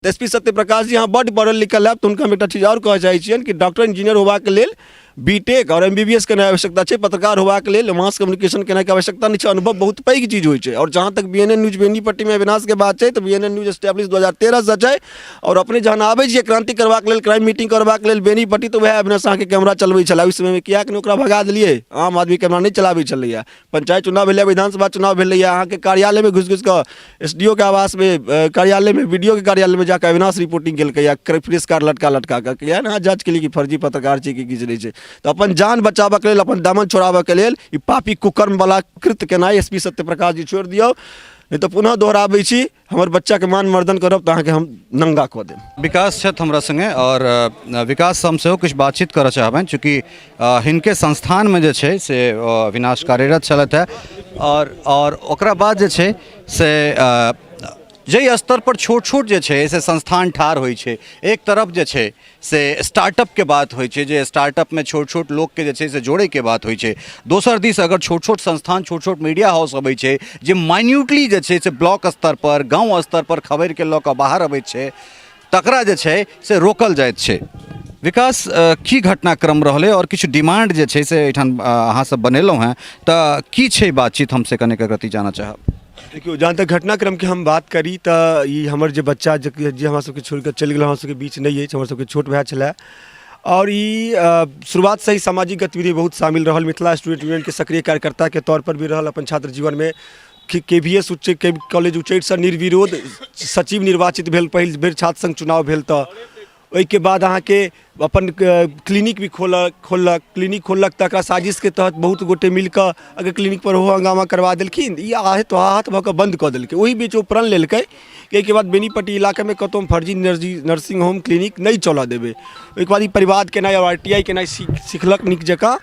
SP Satyaprakash जी यहाँ बड़ पढ़ल लिखल है, तो उनका हम एक चीज और कह चाहिए कि डॉक्टर इंजीनियर होबाक लेल बीटेक और एमबीबीएस के आवश्यकता है, पत्रकार होबाक लेल मास कम्युनिकेशन के आवश्यकता नहीं है, अनुभव बहुत पैघ चीज होई छै। और जहाँ तक बीएनएन न्यूज बेनीपट्टी में अविनाश के बात है तो बीएनएन न्यूज एस्टेब्लिश 2013 से है और अपने जहाँ आबे छियै क्रांति करबाक लेल, क्राइम मीटिंग करबाक लेल बेनीपट्टी, तो वह अविनाश अहाँ के कैमरा चलबै छला। उस समय में किया कि ओकरा भगा दिलिए, आम आदमी कैमरा नहीं चलाबै छलैया। पंचायत चुनाव भेलै, विधानसभा चुनाव भेलै, अहाँ के कार्यालय में घुस घुस कऽ एसडीओ के आवास में, कार्यालय में, वीडियो के कार्यालय में जाकर अविनाश रिपोर्टिंग केलकै, प्रेस कार्ड लटका लटका कर किया ना जज के लिए कि फर्जी पत्रकार छै कि किछु नहीं छै। तो अपन जान बचाबऽ के लेल, अपन दामन छोड़ाबऽ के लेल ई पापी कुकर्म वाला कृत्य केनाइ एसपी सत्यप्रकाश जी छोड़ दियौ, नहीं तो पुनः दोहराबै छी हमर बच्चा के मान मर्दन करब तो अहाँके हम नंगा कऽ देब। विकास छथि हमरा संगे और विकास हम सेहो किछु बातचीत करऽ चाहबनि, चूँकि हिनके संस्थान में जे छै से अविनाश कार्यरत छलथि है और ओकरा बाद जे छै से जै स्तर पर छोट छोट जे छै से संस्थान ठार होइ छै, एक तरफ जे छै से स्टार्टअप के बात होइ छै, जे स्टार्टअप में छोट छोट लोग के जे छै से जोड़े के बात होइ छै, दोसर दिस अगर छोट छोट संस्थान, छोट छोट मीडिया हाउस अबै छै जे माइन्यूटली जे छै से ब्लॉक स्तर पर, गाँव स्तर पर खबर के लऽ कऽ बाहर अबै छै, तकरा जे छै से रोकल जाइत छै। विकास की घटनाक्रम रहलै और किछु डिमांड जे छै से एहिठाम अहाँ सब बनेलहुँ हैं, तऽ की छै बातचीत हमसे कने के गति जाना चाहब। देखियो, जहाँ तक घटनाक्रम के हम बात करी तो ये हमर जे बच्चा जे हमरा सबके छोड़ के चलि गेल, हमरा सबके बीच नहीं है, हमर सबके छोट भाई छलै और ये शुरुआत से ही सामाजिक गतिविधि बहुत शामिल रहल, मिथिला स्टूडेंट यूनियन के सक्रिय कार्यकर्ता के तौर पर भी रहल अपन छात्र जीवन में। केवीएस कॉलेज उच्चैठ से निर्विरोध सचिव निर्वाचित भेल, पहिल बेर छात्र संघ चुनाव भेल, तो ओहिके बाद अहाँ के अपन क्लिनिक भी खोलक क्लिनिक खोलक, तकरा साजिश के तहत बहुत गोटे मिलकर अगर क्लिनिक पर हो हंगामा करवा देलखिन, ई हाथ भऽ कऽ बंद कऽ देलकै। ओहि बीच ओ प्रण लेलकै कि एहिके बाद बेनीपट्टी इलाका में कतौ फर्जी नर्सिंग होम क्लिनिक नहीं चलऽ देबै। ओहिके बाद ई परिवाद केनाइ और आरटीआई केनाइ सिखलक नीक जकाँ,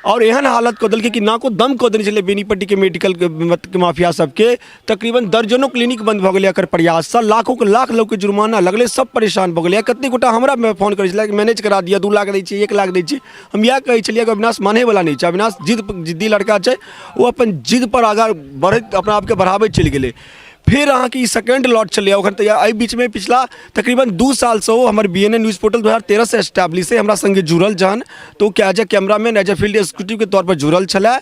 और एहन हालत कऽ देलकै कि नाको दम कऽ देने छलै बेनीपट्टी के मेडिकल के माफिया सबके। तकरीबन दर्जनों क्लिनिक बंद भऽ गेलै एकर प्रयाससँ, लाखों के लाख लोग के जुर्माना लगलै, सब परेशान भऽ गेलै। कते गोटा हमरा फोन करै छलै कि मैनेज करा दिया, 2 लाख दै छियै, 1 लाख दै छियै। हम इएह कहै छलियै कि अविनाश माने वाला नहीं छै, अविनाश जिद्दी लड़का छै, वो अपन जिद पर आगाँ बढ़ैत अपना आपके बढ़ाबैत चलि गेलै। फिर अहाँ की सेकेंड लॉट चलिए ओखन, तो एहि बीच में पिछला तकरीबन 2 साल से वो हमारे बीएनएन न्यूज़ पोर्टल 2013 से एस्टैब्लिश है, हमरा संगे जुड़ल जहन, तो as a cameraman, as a field executive के तौर पर जुड़ल छलै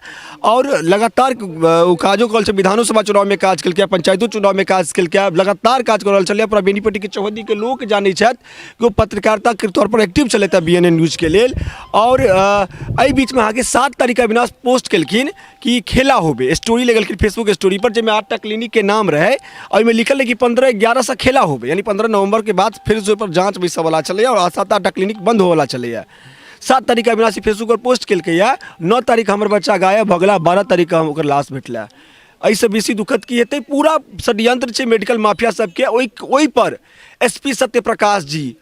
और लगातार काजो कल, विधानसभा चुनाव में काज केलकै, पंचायतो चुनाव में काज केलकै, लगातार काज कर रहल छलै। पूरा बेनीपट्टी के चौहद्दी के लोग जानै छथि कि वो पत्रकारिता के तौर पर एक्टिव छलथि बीएनएन न्यूज़ के लेल। और एहि बीच में अहाँके 7 तारीख अविनाश पोस्ट केलखिन कि खेला होबे, स्टोरी लगलखिन फेसबुक स्टोरी पर, जैमें 8टा क्लिनिक के नाम रहे और में लिखल है कि 15/11 से खेला होबे, यानी 15 नवंबर के बाद फिर जो पर जांच बैसऽ वाला चले और 7-8 क्लिनिक बंद हो वाला चले। 7 तारीख अविनाश फेसबुक पर पोस्ट केलकै, 9 तारीख हमर बच्चा गायब भऽ गेला, 12 तारीख हम ओकर लाश भेटलै। एहिसँ बेसी दुखद की हेतै, पूरा षड्यंत्र छै मेडिकल माफिया सबके। ओहि पर एसपी सत्यप्रकाश जी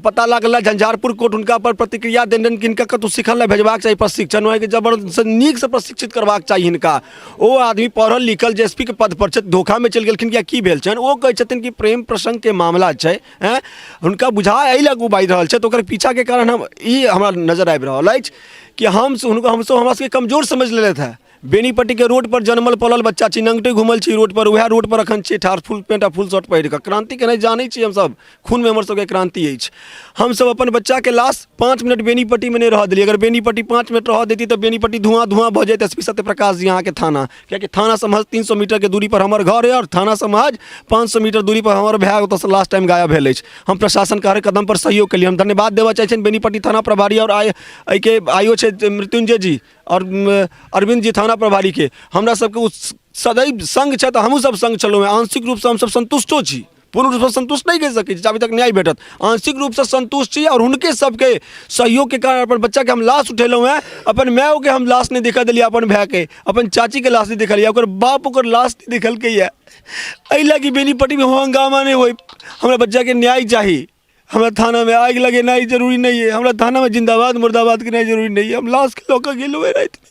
पता लागल झंझारपुर कोर्ट हुनका पर प्रतिक्रिया देने, हिनका कतौ सिखल भेजबाक चाहिए, प्रशिक्षण हो जबरदस्त नीक से प्रशिक्षित करबाक चाहिए हिनका। ओ आदमी पढ़ल लिखल जे एसपी के पद पर छथि, धोखा में चलि गेलखिन या की भेल छनि, ओ कहै छथिन कि प्रेम प्रसंग के मामला छै, हुनका बुझा एहि लग बाजि रहल छथि। ओकर पीछा के कारण हम ई हमरा नजर आबि रहल अछि कि हमसब हमरा सबके कमजोर समझ लेलथि है। बेनीपट्टी के रोड पर जन्मल पलल बच्चा छी, नंगटे घुमल छी रोड पर, वह रोड पर अखन छी ठार, फुल पेंट आ फुल शर्ट पहिर कऽ। क्रांति के नहीं जानै छी हमसब, खून में हमर सबके क्रांति अछि। हमसब अपन बच्चा के लाश 5 मिनट बेनीपट्टी में नहीं रह देलियै। अगर बेनीपट्टी 5 मिनट रह देती तो बेनीपट्टी धुआं धुआं भऽ जाइत। एसपी सत्यप्रकाश जी अहाँ के थाना, कियाकि थाना से महज 300 मीटर के दूरी पर हमर घर है और थाना से महज 500 मीटर दूरी पर हमर भाई ओतऽ से लास्ट टाइम गायब भेल अछि। हम प्रशासन के हर कदम पर सहयोग केलियै। हम धन्यवाद देबऽ चाहै छियनि बेनीपट्टी थाना प्रभारी और एहिके आयो छै मृत्युंजय जी और अरविंद जी थाना प्रभारी के। हमरा सबके सदैव संग छै, तो हमहूँ सब संग छलहुँ हैं। आंशिक रूप से हम सब संतुष्टो छी, पूर्ण रूप से संतुष्ट नहीं कह सकै छी अभी तक न्याय भेटत। आंशिक रूप से संतुष्ट छी और उनके सबके सहयोग के कारण अपन बच्चा के हम लाश उठेलहुँ हैं। अपन मायो के हम लाश नहीं देखा दिलियै, अपन भाई के, अपन चाची के लाश नहीं देखलियै, ओकर बाप ओकर लाश नहीं देखलकै। एहि लगी बेनीपट्टी में हंगामा नहीं होय। हमरा बच्चा के न्याय चाहिए। हमरा थाना में आग लगे नहीं जरूरी नहीं है, हमरा थाना में जिंदाबाद मुर्दाबाद के नहीं जरूरी नहीं है। हम लाश के लऽ कऽ गेलहुँ राति में,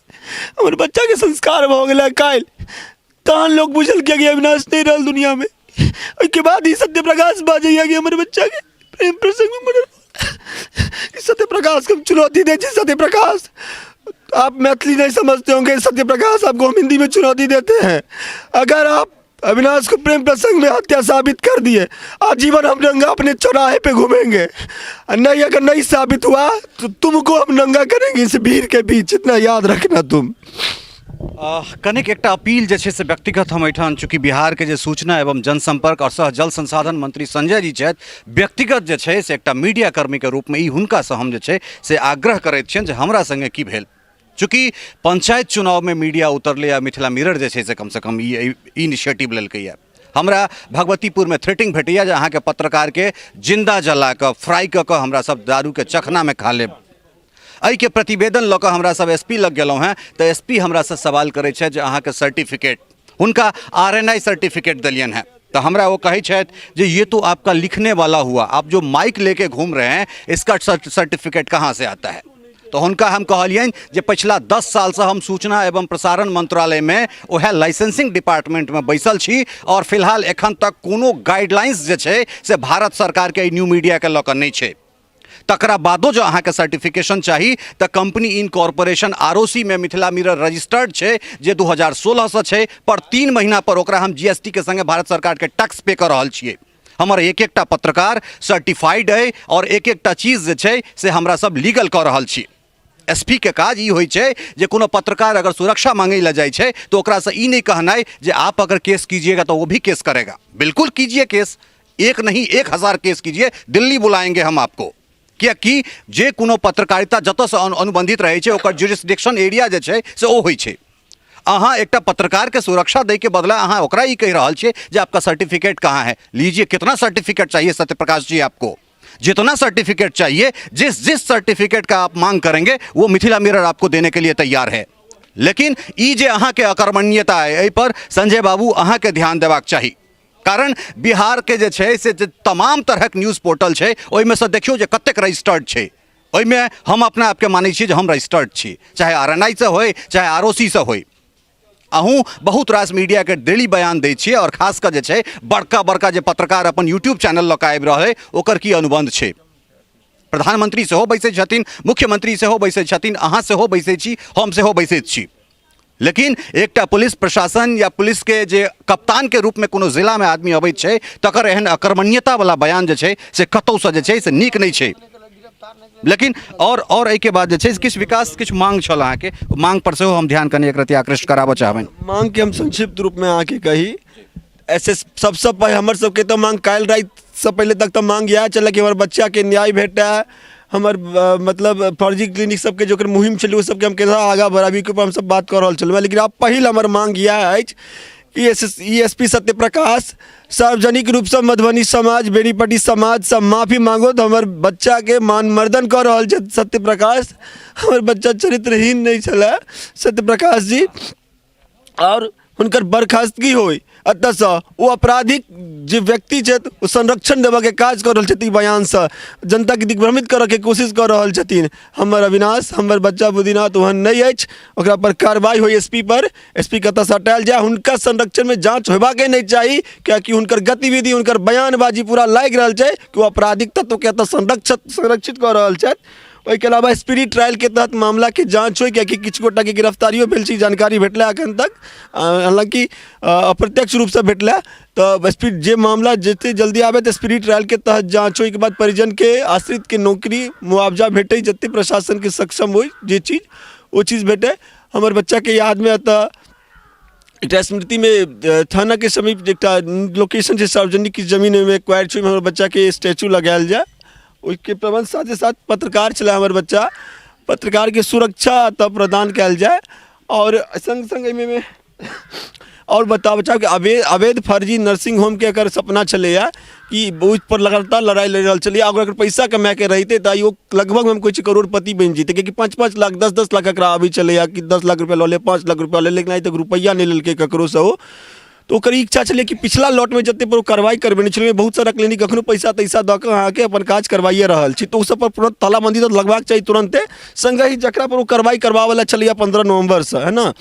हमर बच्चा के संस्कार भऽ गेलै काल्हि, तहन लोग बुझल कि अविनाश नहीं रहल दुनिया में। उसके बाद ही सत्यप्रकाश बाजैया कि हमारे बच्चा के प्रेम प्रसंग में मर्डर। सत्यप्रकाश को हम चुनौती दे छी। सत्यप्रकाश, आप मैथिली नहीं समझते होंगे, सत्यप्रकाश आपको हम हिंदी में चुनौती देते हैं। अगर आप अविनाश को प्रेम प्रसंग में हत्या साबित कर दिए। आजीवन हम नंगा अपने चौराहे पे घूमेंगे। नहीं, अगर नहीं साबित हुआ तो तुमको हम नंगा करेंगे इस भीड़ के बीच, इतना याद रखना तुम। कनिक एकटा अपील जे छै से व्यक्तिगत हम एठान चूँकि बिहार के जे सूचना एवं जनसंपर्क और सह जल संसाधन मंत्री संजय जी छथि, व्यक्तिगत जे छै से एकटा मीडिया कर्मी के रूप में ई हुनका से हम जे छै से आग्रह करैत छियनि जे हमरा संगे की भेल। चूँकि पंचायत चुनाव में मीडिया उतरले आ मिथिला मिरर जे छै से कम ई इनिशिएटिव लेलकैए। हमरा भगवतीपुर में थ्रेटिंग भेटैया जे अहाँके पत्रकार के जिंदा जला कऽ फ्राई कऽ कऽ हमरा सब दारू के चखना में खा लेब। एहि के प्रतिवेदन लऽ कऽ हमरा सब एसपी लग गेलहुँ हैं तो एसपी हमरा से सवाल करै छै जे अहाँके सर्टिफिकेट, हुनका RNI सर्टिफिकेट देलियनि हैं तो हमरा वो कहे छथि जे ये तो आपका लिखने वाला हुआ, आप जो माइक लेके घूम रहे हैं इसका सर्टिफिकेट कहाँ से आता है। तो हुनका हम कहलियनि जे पिछला 10 साल से हम सूचना एवं प्रसारण मंत्रालय में वह लाइसेंसिंग डिपार्टमेंट में बैसल छी और फिलहाल एखन तक कोनो गाइडलाइंस जे छै से भारत सरकार के न्यू मीडिया के लऽ कऽ नहीं छै। तकरा बादो जो अहाँके सर्टिफिकेशन चाही तो कंपनी इन कॉर्पोरेशन ROC में मिथिला मिरर रजिस्टर्ड छै जे 2016 से छै, पर 3 महीना पर ओकरा हम GST के संगे भारत सरकार के टैक्स पे कर रहल छियै। हमर एक एकटा पत्रकार सर्टिफाइड है और एक एकटा चीज जे छै से हमरा सब लीगल कर रहल छी। एसपी के काज ई होइ छै जे कोनो पत्रकार अगर सुरक्षा मांगे ला जाइ छै तो ओकरा से ई नहीं कहनाइ जे आप अगर केस कीजिएगा तो वो भी केस करेगा। बिल्कुल कीजिए केस, एक नहीं 1000 केस कीजिए, दिल्ली बुलाएंगे हम आपको। कियाकि जे कोनो पत्रकारिता जतऽ से अनुबंधित रहै छै ओकर जुरिस्डिक्शन एरिया जे छै से ओ होइ छै। अहाँ एकटा पत्रकार के सुरक्षा दै के बदला अहाँ ओकरा ई कहि रहल छियै जे आपका सर्टिफिकेट कहाँ है, लीजिए। कितना सर्टिफिकेट चाहिए सत्यप्रकाश जी आपको? जितना सर्टिफिकेट चाहिए, जिस सर्टिफिकेट का आप मांग करेंगे वो मिथिला मिरर आपको देने के लिए तैयार है। लेकिन ई जे अहाँ के अकर्मण्यता है एहि पर संजय बाबू अहाँ के ध्यान देबाक चाही। कारण बिहार के जे छै से तमाम तरहक न्यूज़ पोर्टल छै, ओहिमे से देखियो जे कतेक रजिस्टर्ड छै। ओहिमे हम अपना आपके मानै छी जे हम रजिस्टर्ड छी, चाहे RNI से होय चाहे ROC से होय। अहूँ बहुत रास मीडिया के डेली बयान दै छियै और खास कर जे छै बड़का बड़का जे पत्रकार अपन यूट्यूब चैनल लऽ कऽ आबि रहल है ओकर की अनुबंध छै। प्रधानमंत्री सेहो बैसै छथिन, मुख्यमंत्री सेहो बैसै छथिन, अहाँ सेहो बैसै छी, हम सेहो बैसैत छी। लेकिन एकटा पुलिस प्रशासन या पुलिस के जे कप्तान के रूप में कोनो जिला में आदमी अबैत छै तकर एहन अकर्मण्यता वाला बयान जे छै से कतौ से जे छै से नीक नहीं छै। लेकिन और एहि के बाद जे छै किछु विकास किछु मांग छल अहाँके, मांग पर सेहो हम ध्यान कनि एक रति आकृष्ट कराबऽ चाहबनि। मांग के हम संक्षिप्त रूप में आके कही, ऐसे सबसे पहले हमर सबके तो मांग काल्हि राति से पहले तक तो मांग यह चला कि हमारे बच्चा के न्याय भेटा, हमर मतलब फर्जी क्लिनिक सबके जो मुहिम चली वो सबके हम केना आगा बढ़ाबी के ऊपर हम सब बात कर रहल छलहुँ। लेकिन आब पहिल हमर मांग यह अछि कि एसपी सत्यप्रकाश सार्वजनिक रूप से मधुबनी समाज बेनीपट्टी समाज सब माफी मांगो तो हमारे बच्चा के मान मर्दन कर रहा है सत्यप्रकाश। हमारे बच्चा चरित्रहीन नहीं चला सत्यप्रकाश जी, और हुनकर बर्खास्तगी होई अतः से वो आपराधिक जो व्यक्ति छथि वो संरक्षण देवा के काज कर रहल छथि, बयान से जनता के दिग्भ्रमित करऽ के कोशिश कर रहल छथिन। हमर अविनाश हमर बच्चा बुद्धिनाथ ओहन नहीं अछि, ओकरा पर कार्रवाई होई एसपी पर, एसपी कतऽ से हटायल जाए, हुनका संरक्षण में जांच होबाके नहीं चाही कियाकि हुनकर गतिविधि हुनकर बयानबाजी पूरा लागि रहल छै कि वो आपराधिक तत्व के एतऽ संरक्षित कर रहल छथि। ओहिके अलावा स्पिरिट ट्रायल के तहत मामला के जांच हो कियाकि किछु गोटा के गिरफ्तारियो भेल छी, जानकारी भेटला अखन तक, हालांकि अप्रत्यक्ष रूप से भेटला। तो स्पिरिट जे मामला जते जल्दी आवे तो स्पिरिट ट्रायल के तहत जांच हो के बाद परिजन के आश्रित के नौकरी मुआवजा भेटे, जते प्रशासन के सक्षम हो जे चीज वो चीज़ भेटे। हमारे बच्चा के याद में अतः एक स्मृति में थाना के समीप एक लोकेशन से सार्वजनिक की जमीन में एक्वायर छुई में हमारे बच्चा के स्टैचू लगायल जाए, उसके प्रबंध साथ ही साथ पत्रकार चला हमारे बच्चा, पत्रकार के सुरक्षा तब प्रदान कल जाए। और संग संग में और बचाव के अवैध फर्जी नर्सिंग होम के अगर सपना चले कि उस पर लगातार लड़ाई लड़ रहा चलिए, अगर पैसा कमा के रहते तो वो लगभग हम कुछ करोड़पति बन जीते, क्योंकि 5-5 लाख 10-10 लाख अकरा अभी चले कि 10 लाख रुपया ले 5 लाख रुपया ले, लेकिन आज तक रुपया नहीं लेके ककरो से हो। तो ओकर इच्छा चले कि पिछला लॉट में जते पर कार्रवाई करबेने छलै, बहुत सारा क्लिनिक अखनो पैसा तैसा दऽ कऽ अहाँके अपन काज करवाइए रहल छी, तो सब पर तुरंत तालाबंदी तो लगबाक चाहिए तुरंते। संग ही जकरा पर कार्रवाई करवावला चलिए 15 नवंबर से है ना,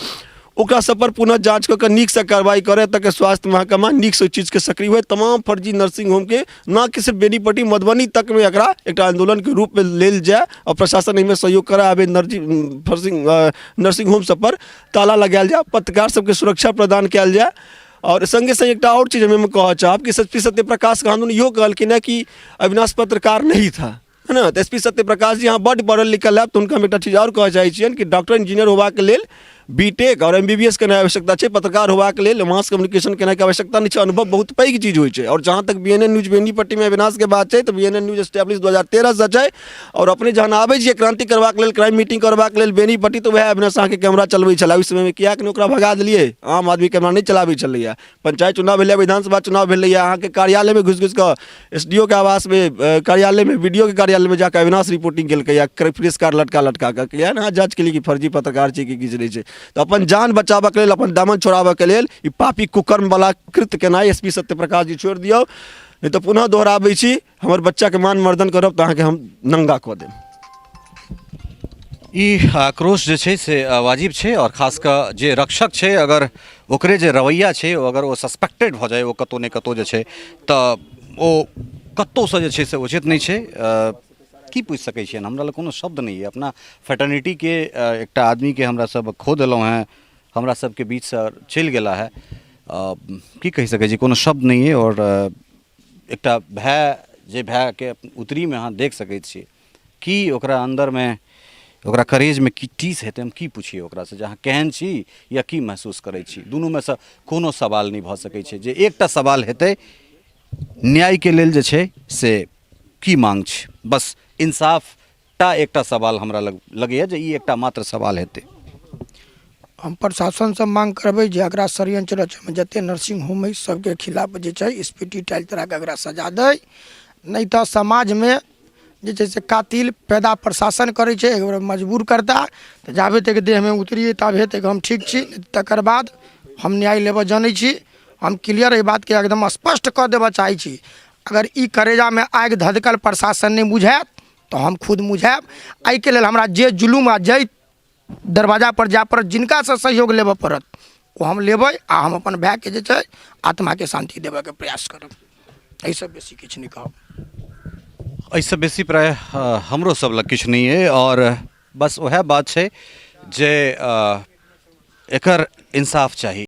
ओकरा सब पर पुनः जांच कऽ नीक से कार्रवाई करे तक स्वास्थ्य महकमा नीक से चीज के सक्रिय हुए। तमाम फर्जी नर्सिंग होम के न कि सिर्फ बेनीपट्टी मधुबनी तक में एकरा एक आंदोलन के रूप में लेल जाए और प्रशासन एहिमे सहयोग करे, आबे नर्सिंग होम सब पर ताला लगायल जाए, पत्रकार सबके सुरक्षा प्रदान कयल जाए। और संगे संग एक और चीज़ हमें कह चाहब कि एस पी सत्यप्रकाश कानून इहो कहलखिन है कि अविनाश पत्रकार नहीं था, है ना। तो एस पी सत्यप्रकाश जी यहाँ बड़ पढ़ल लिखल है, तो उनका हम एक चीज़ और कह चाहै छियनि कि डॉक्टर इंजीनियर होबाक लेल बीटेक और MBBS के आवश्यकता है, पत्रकार होबाक लेल मास कम्युनिकेशन के आवश्यकता नहीं है। अनुभव बहुत पैघ चीज होइ छै। और जहाँ तक BNN न्यूज बेनीपट्टी में अविनाश के बात है, तो BNN न्यूज एस्टेब्लिश 2013 से छै। और अपने जहन आबै छियै क्रांति करबाक लेल, क्राइम मीटिंग करबाक लेल बेनीपट्टी, तो वह अविनाश अहाँके कैमरा चलबै छलै। ओहि समय में किया कि ओकरा भगा देलियै, आम आदमी कैमरा नहीं चलाबै छलैया। पंचायत चुनाव भेलै, विधानसभा चुनाव भेलैया, अहाँके कार्यालय में घुस घुस कऽ SDO के आवास में, कार्यालय में, BDO के कार्यालय में जाकर अविनाश रिपोर्टिंग केलकै, प्रेस कार्ड लटका कऽ किया ना जांच के लिए कि फर्जी पत्रकार छै कि किछु नहीं छै। तो अपन जान बचाबऽ के लेल, अपन दामन छोड़ाबऽ के लेल ई पापी कुकर्म वाला कृत्य केनाइ SP सत्यप्रकाश जी छोड़ दियौ, नहीं तो पुनः दोहराबै छी, हमर बच्चा के मान मर्दन करब तो अहाँके हम नंगा कऽ देब। ई आक्रोश जे छै से वाजिब छै, और खास कऽ जे रक्षक छै, अगर ओकरे जे रवैया छै, अगर वो सस्पेक्टेड भऽ जाए, वो कतौ ने कतौ जे छै, तऽ ओ कतौसँ जे छै से उचित नहीं छै। की पूछ सकै छियनि, हमरा लग कोनो शब्द नहीं है। अपना फ्रेटर्निटी के एकटा आदमी के हमरा सब खो देलहुँ हैं, हमरा सबके बीच से चलि गेला है, की कहि सकै छी, कोनो शब्द नहीं है। और एकटा भय, जे भय के उतरी में अहाँ देख सकै छी कि ओकरा अंदर में, ओकरा करेज में की टीस हेतै, हम की पूछिए ओकरा से, जहाँ केहन छी या की महसूस करै छी। दुनू में से कोनो सवाल नहीं भऽ सकै छै। जे एकटा सवाल हेतै, न्याय के लेल जे छै से की मांग छै, बस इंसाफ टा एकटा सवाल हमरा लगैए जे ई एकटा मात्र सवाल हेतै। हम प्रशासन से मांग करबै जे एकरा षड्यंत्र रचयमे जते नर्सिंग होम है सबके खिलाफ जे छै स्पीडी ट्रायल तरह के एकरा सजा दै, नहीं तो समाज में जे छै से कातिल पैदा प्रशासन करै छै, एकरा मजबूर करता। तो जाबे तक देह में उतरिए ताबे तक हम ठीक छी, तकर बाद हम न्याय लेबऽ जानै छी। हम क्लियर एहि बात के एकदम स्पष्ट कऽ देबऽ चाहै छी, अगर ई करेजा में आगि धधकल प्रशासन नहीं बुझायत तो हम खुद बुझायब। एहि के लेल हमरा जे जुलूम आ जे दरवाजा पर जा पड़त, जिनका से सहयोग लेबऽ पड़त, वो हम लेबै, आ हम अपन भाई के जे छै आत्मा के शांति देबऽ के प्रयास करब। एहिसँ बेसी किछु नहीं कहब। एहिसँ बेसी प्राय हमरो सब लग किछु नहीं है। और बस वह बात छै जे एकर इंसाफ चाहिए।